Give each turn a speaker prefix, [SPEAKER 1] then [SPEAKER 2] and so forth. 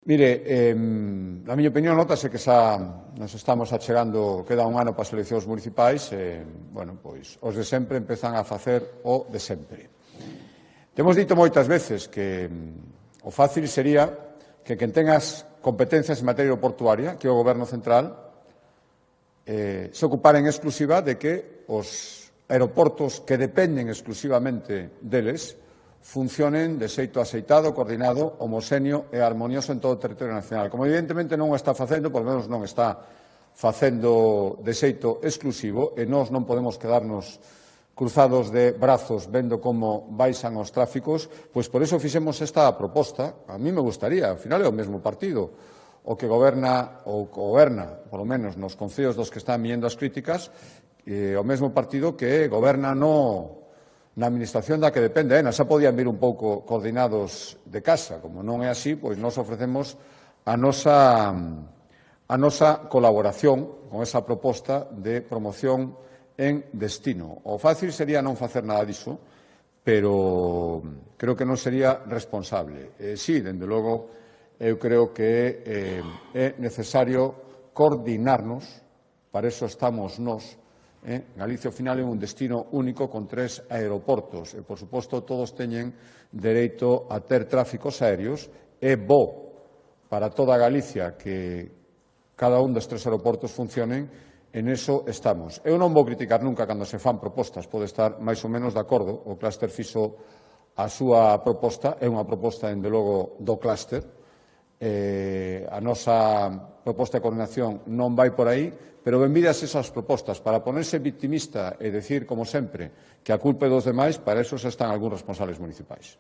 [SPEAKER 1] Mire, na miña opinión, notase que xa nos estamos achegando, queda un ano para as eleccións municipais e, pois, os de sempre empezan a facer o de sempre. Temos dito moitas veces que o fácil sería que quen tenga as competencias en materia portuaria, que é o Goberno central, se ocupara en exclusiva de que os aeroportos que dependen exclusivamente deles funcionen de xeito axeitado, coordinado, homoxéneo e armonioso en todo o territorio nacional. Como evidentemente non o está facendo, por lo menos non está facendo de xeito exclusivo, e nós non podemos quedarnos cruzados de brazos vendo como baixan os tráficos, pois por iso fixemos esta proposta. A mí me gustaría, ao final é o mesmo partido, o que goberna, polo menos nos concellos dos que están viñendo as críticas, o mesmo partido que goberna na administración da que depende. Xa podían vir un pouco coordinados de casa. Como non é así, pois nós ofrecemos a nosa colaboración con esa proposta de promoción en destino. O fácil sería non facer nada diso, pero creo que non sería responsable. Sí, dende logo, eu creo que é necesario coordinarnos, para iso estamos nós. Galicia, ao final, é un destino único con 3 aeroportos e, por suposto, todos teñen dereito a ter tráficos aéreos. É bo para toda Galicia que cada un dos 3 aeroportos funcionen. En eso estamos. Eu non vou criticar nunca cando se fan propostas. Pode estar máis ou menos de acordo. O clúster fixo a súa proposta. É unha proposta, dende logo, do clúster. A nosa proposta de coordinación non vai por aí, pero benvidas esas propostas. Para ponerse victimista e decir, como sempre, que a culpa é dos demais, para eso xa están algúns responsables municipais.